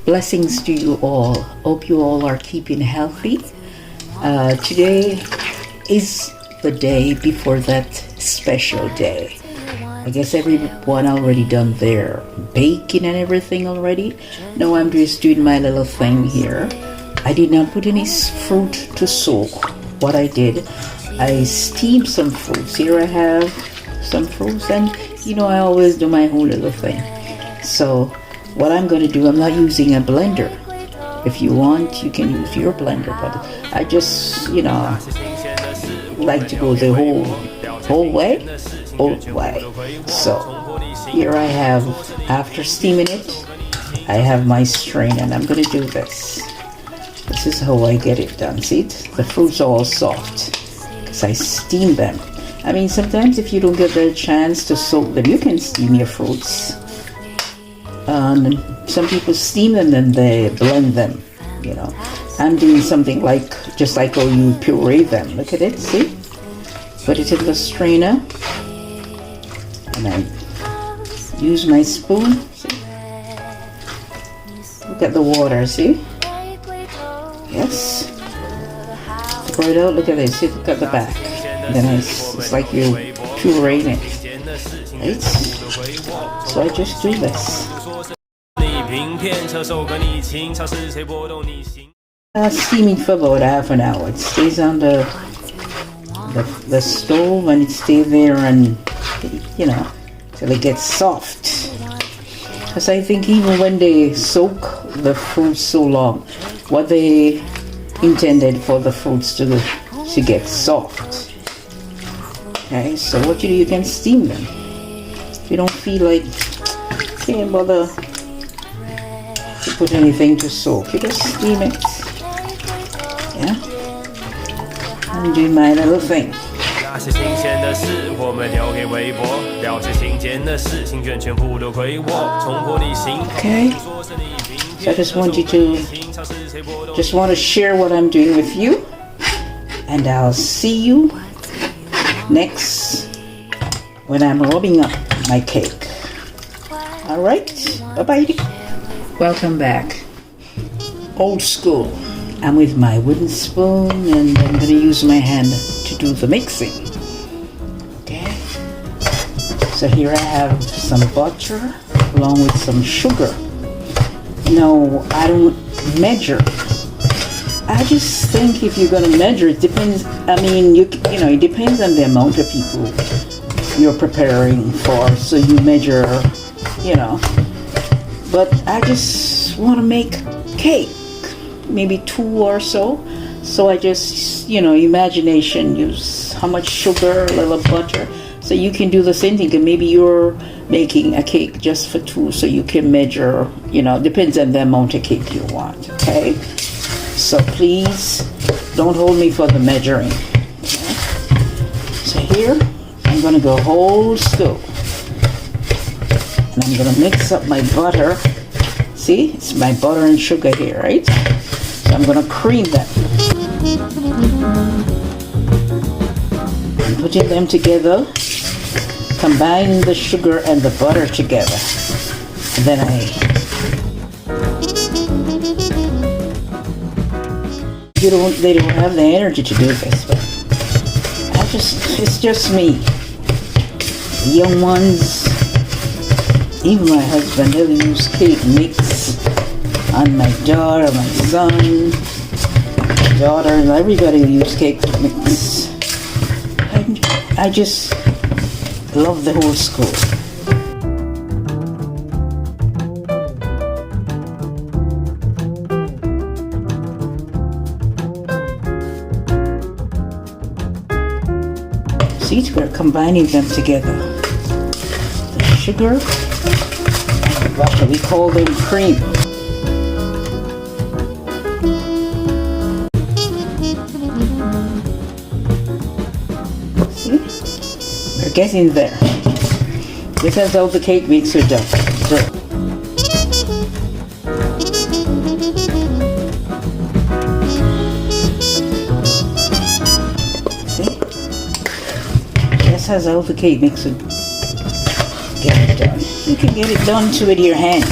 Blessings to you all. Hope you all are keeping healthy. Today is the day before that special day. I guess everyone already done their baking and everything already. No, I'm just doing my little thing here. I did not put any fruit to soak. What I did, I steamed some fruits. Here I have some fruits, and I always do my own little thing. So what I'm going to do, I'm not using a blender. If you want, you can use your blender, but I just, like to go the whole way. So here I have, after steaming it, I have my strain, and I'm going to do this. This is how I get it done. See, the fruits are all soft because I steam them. I mean, sometimes if you don't get the chance to soak them, you can steam your fruits. Some people steam them and they blend them, I'm doing something just like how you puree them. Look at it, see? Put it in the strainer, and I use my spoon, see? Look at the water, see? Yes. Pour it out, look at this, see? Look at the back. And then it's like you're pureeing it, right? So I just do this. Steaming for about half an hour. It stays on the stove, and it stays there, and till it gets soft. Because I think even when they soak the fruits so long, what they intended for the fruits to get soft. Okay, so what you do, you can steam them. If you don't feel like, can't bother to put anything to soak, you just steam it. Yeah, I'm doing my little thing. Okay, so I just want to share what I'm doing with you, and I'll see you next when I'm rubbing up my cake. All right, bye-bye. Welcome back. Old school. I'm with my wooden spoon, and I'm going to use my hand to do the mixing. Okay. So here I have some butter along with some sugar. No, I don't measure. I just think if you're going to measure, it depends. I mean, it depends on the amount of people you're preparing for. So you measure, But I just want to make cake, maybe 2 or so. So I just, imagination, use how much sugar, a little butter. So you can do the same thing. And maybe you're making a cake just for 2, so you can measure, depends on the amount of cake you want, okay? So please don't hold me for the measuring. Okay? So here, I'm going to go old school. And I'm going to mix up my butter. See, it's my butter and sugar here, right? So I'm going to cream them. I'm putting them together, combining the sugar and the butter together. And then they don't have the energy to do this, but it's just me. The young ones, even my husband, they'll use cake mix on my daughter, my son, my daughter, and everybody will use cake mix. I just love the whole school. See, we're combining them together. The sugar and the butter, we call them cream. See? We're getting there. This is how the cake mix are done. This has all the cake mix and get it done. You can get it done too with your hand.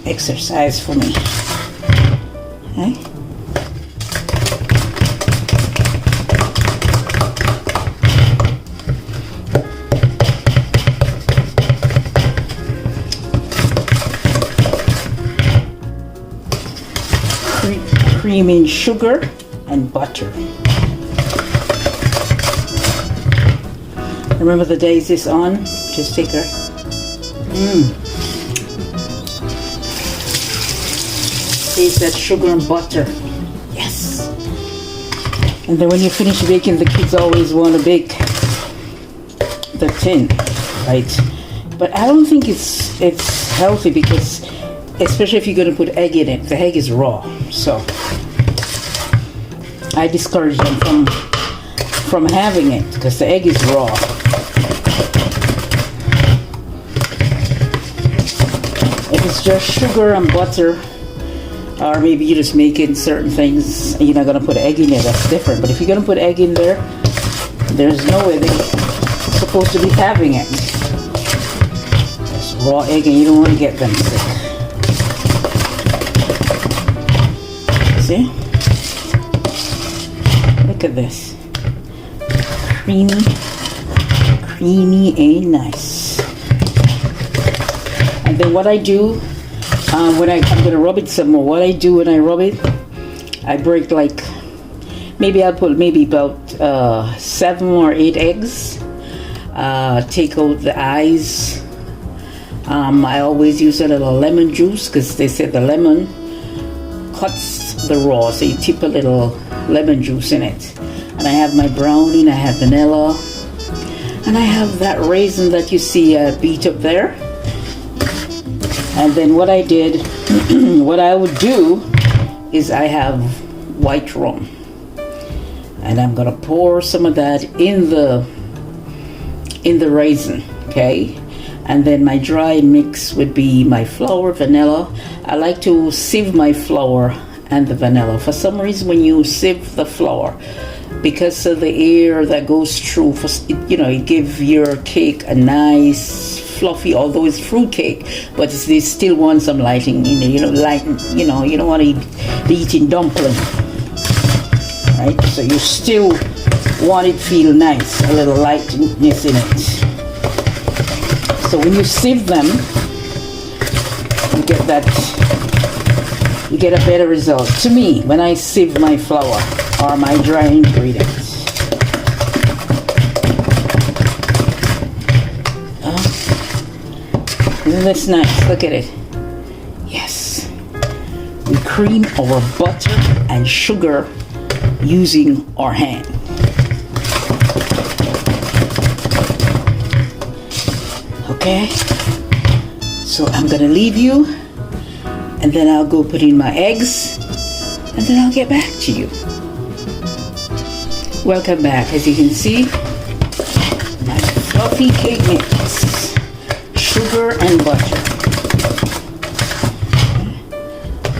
exercise for me. Okay? Cream in sugar and butter. Remember the days this on? Just take a taste that sugar and butter. Yes. And then when you finish baking, the kids always want to bake the tin, right? But I don't think it's healthy because, especially if you're going to put egg in it, the egg is raw. So I discourage them from having it because the egg is raw. If it's just sugar and butter, or maybe you're just making certain things and you're not going to put egg in it, that's different. But if you're going to put egg in there, there's no way they're supposed to be having it. It's raw egg and you don't want to get them sick. See? Look at this. Creamy and nice. And then what I do, I'm going to rub it some more. What I do when I rub it, I break like, maybe I'll put about 7 or 8 eggs. Take out the eyes. I always use a little lemon juice because they said the lemon cuts the raw, so you tip a little lemon juice in it. And I have my brownie, and I have vanilla, and I have that raisin that you see beat up there. And then what I did, what I would do is I have white rum, and I'm gonna pour some of that in the raisin, okay? And then my dry mix would be my flour, vanilla. I like to sieve my flour and the vanilla. For some reason, when you sieve the flour, because of the air that goes through, it gives your cake a nice fluffy, although it's fruit cake, but they still want some lighting in it. You don't want to be eating dumpling, right? So you still want it to feel nice, a little lightness in it. So when you sieve them, you get a better result. To me, when I sieve my flour or my dry ingredients. Isn't this nice? Look at it. Yes. We cream our butter and sugar using our hand. Okay? So I'm going to leave you, and then I'll go put in my eggs, and then I'll get back to you. Welcome back. As you can see, my fluffy cake mix. Sugar and butter.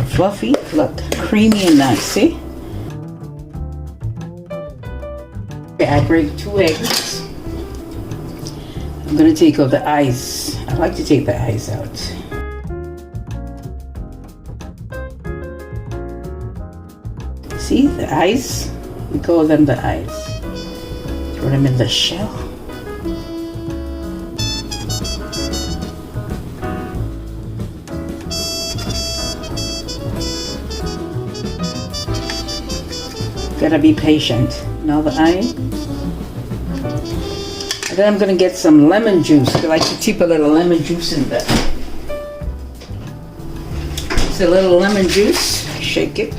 Fluffy, look, creamy and nice, see? Okay, I break 2 eggs. I'm gonna take out the eyes. I like to take the eyes out. See, the eyes? We call them the eyes. Throw them in the shell. Gotta be patient. Now the eye. And then I'm gonna get some lemon juice. I like to tip a little lemon juice in there. It's a little lemon juice. Shake it.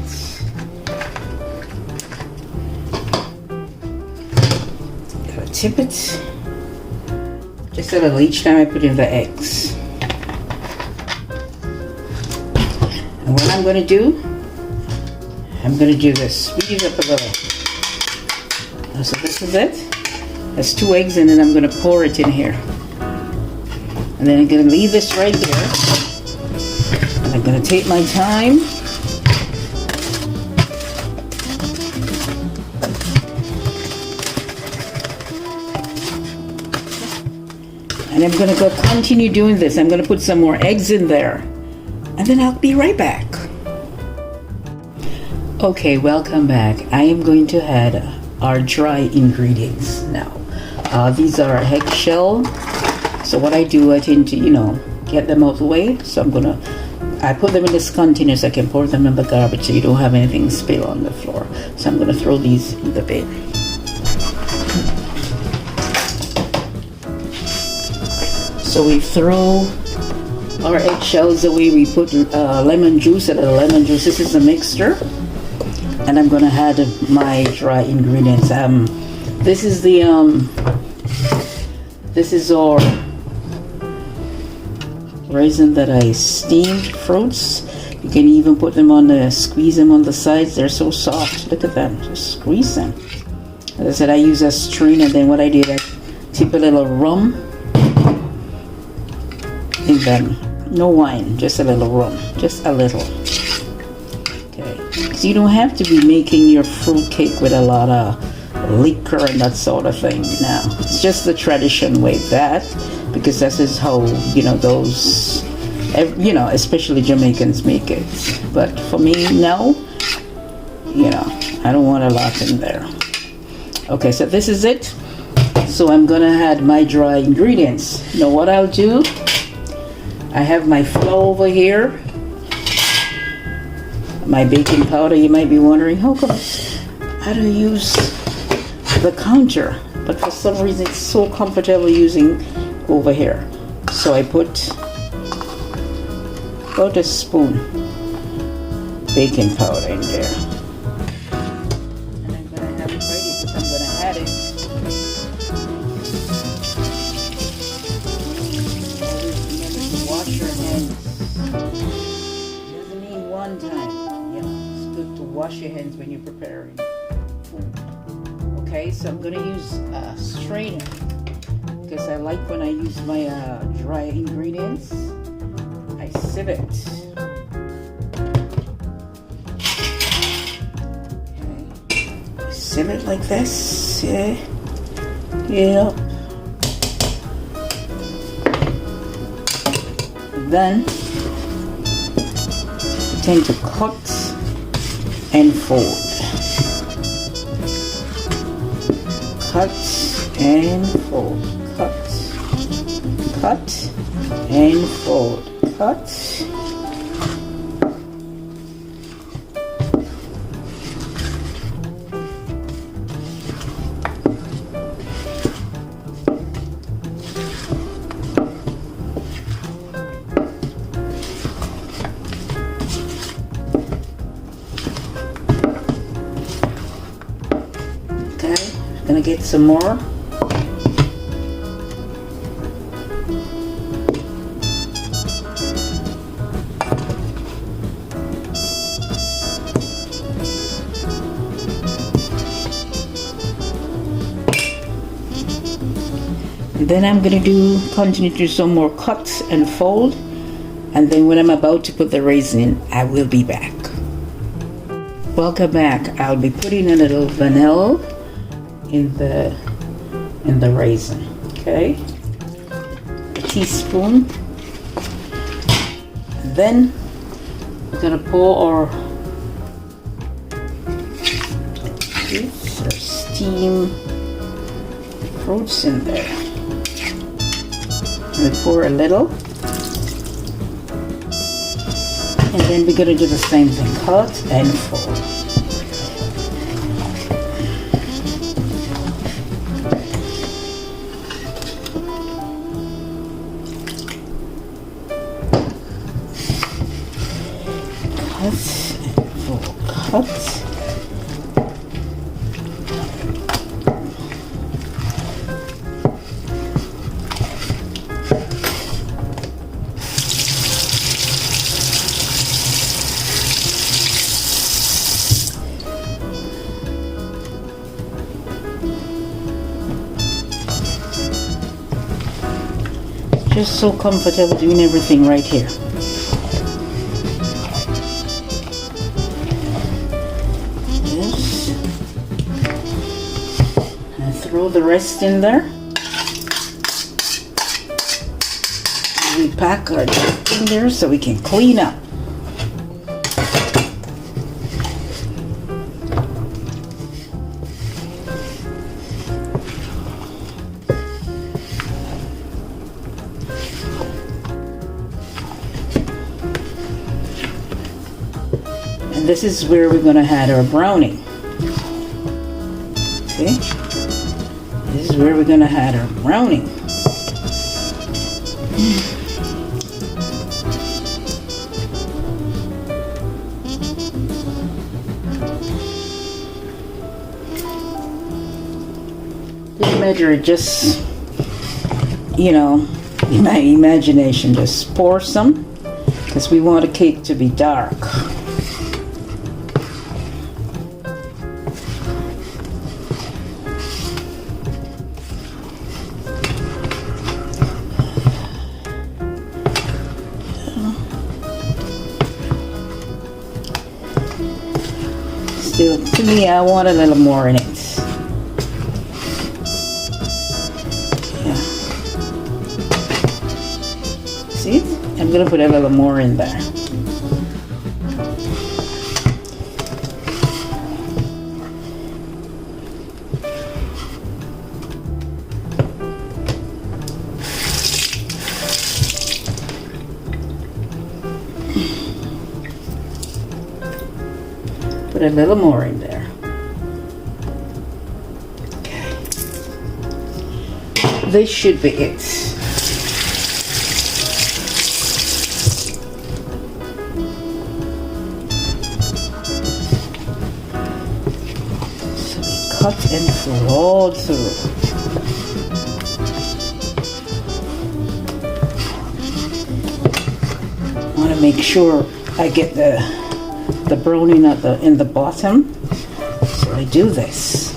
Gotta tip it. Just a little each time I put in the eggs. And what I'm gonna do, I'm going to do this. Squeeze up a little. So this is it. There's 2 eggs and then I'm going to pour it in here. And then I'm going to leave this right here. And I'm going to take my time. And I'm going to continue doing this. I'm going to put some more eggs in there. and then I'll be right back. Okay, welcome back. I am going to add our dry ingredients now. These are eggshell. So what I do, I tend to, get them out of the way. So I put them in this container so I can pour them in the garbage so you don't have anything spill on the floor. So I'm gonna throw these in the bin. So we throw our eggshells away. We put lemon juice, and the lemon juice, this is a mixture. And I'm gonna add my dry ingredients. This is our raisin that I steamed fruits. You can even put them squeeze them on the sides. They're so soft. Look at them. Just squeeze them. As I said, I use a strainer. Then what I did, I tip a little rum in them. No wine, just a little rum. Just a little. So you don't have to be making your fruit cake with a lot of liquor and that sort of thing. No, it's just the tradition way because this is how those especially Jamaicans make it. But for me, no, I don't want a lot in there. Okay, so this is it. So I'm gonna add my dry ingredients. Now what I'll do, I have my flour over here. My baking powder, you might be wondering, how come I don't use the counter? But for some reason it's so comfortable using over here. So I put about a spoon baking powder in there. And I'm gonna have it ready because I'm gonna add it. Always remember to wash your hands. Doesn't mean one time. Wash your hands when you're preparing food. Okay, so I'm gonna use a strainer because I like when I use my dry ingredients, I sieve it. Okay. Sieve it like this. Yeah. Then I tend to cut and fold. Cut and fold. Cut and fold. Cut. Gonna get some more. And then I'm gonna continue to do some more cuts and fold, and then when I'm about to put the raisin in, I will be back. Welcome back. I'll be putting a little vanilla in the raisin. Okay, a teaspoon. And then we're gonna pour our steam fruits in there. We pour a little, and then we're gonna do the same thing, cut and fold. Cut. Just so comfortable doing everything right here. Throw the rest in there. We pack our dirt in there so we can clean up. And this is where we're gonna add our browning. See? This is where we're gonna add our browning. Just measure it, just, you know, in my imagination, just pour some, because we want the cake to be dark. Still, to me, I want a little more in it. See? I'm gonna put a little more in there. Put a little more in there. Okay. This should be it. Cut and fold through. I want to make sure I get the browning at in the bottom, so I do this.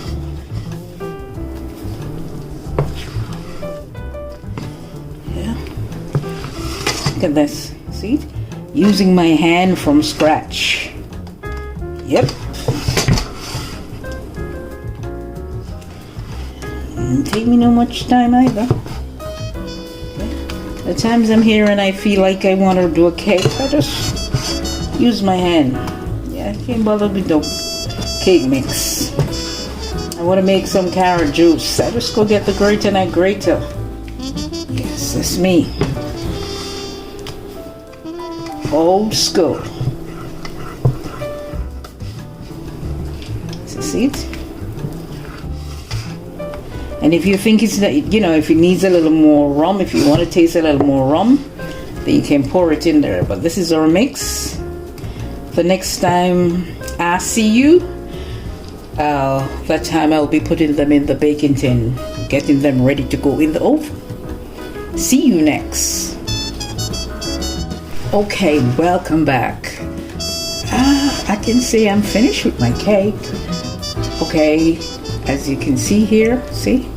Yeah. Look at this. See? Using my hand from scratch. Yep. Didn't take me no much time either. Okay. The times I'm here and I feel like I want to do a cake, I just use my hand. Yeah, I can't bother with the cake mix. I want to make some carrot juice. I just go get the grater and I grater. Yes, that's me. Old school. See it? And if you think it's, you know, if it needs a little more rum, if you want to taste a little more rum, then you can pour it in there. But this is our mix. The next time I see you, that time I'll be putting them in the baking tin, getting them ready to go in the oven. See you next. Okay, welcome back. I can say I'm finished with my cake. Okay, as you can see here, see?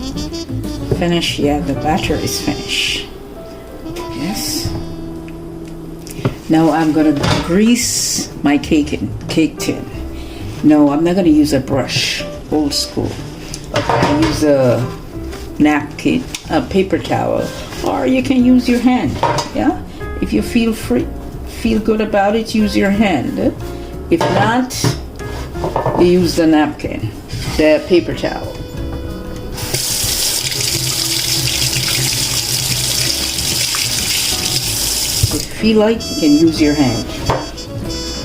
Finish, yeah, the batter is finished. Yes. Now I'm gonna grease my cake tin. No, I'm not gonna use a brush, old school. Okay, I use a napkin, a paper towel, or you can use your hand. Yeah, if you feel good about it, use your hand. If not, you use the napkin, the paper towel. If you feel like, you can use your hand.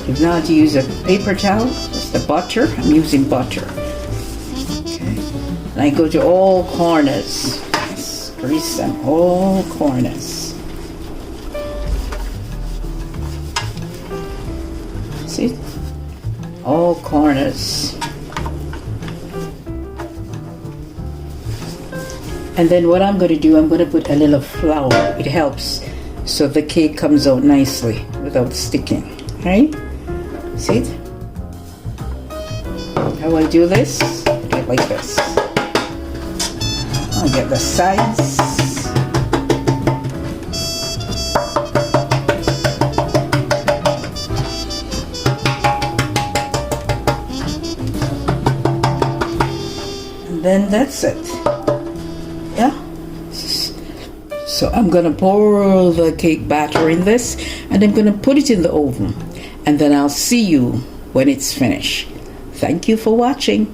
If not, you use a paper towel. That's the butter. I'm using butter. Okay. And I go to all corners. Yes, grease them all corners. See? All corners. And then what I'm going to do, I'm going to put a little flour. It helps so the cake comes out nicely without sticking. Right? See it? How I do this? I do it like this. I'll get the sides. And then that's it. Yeah? So I'm gonna pour the cake batter in this and I'm gonna put it in the oven. And then I'll see you when it's finished. Thank you for watching.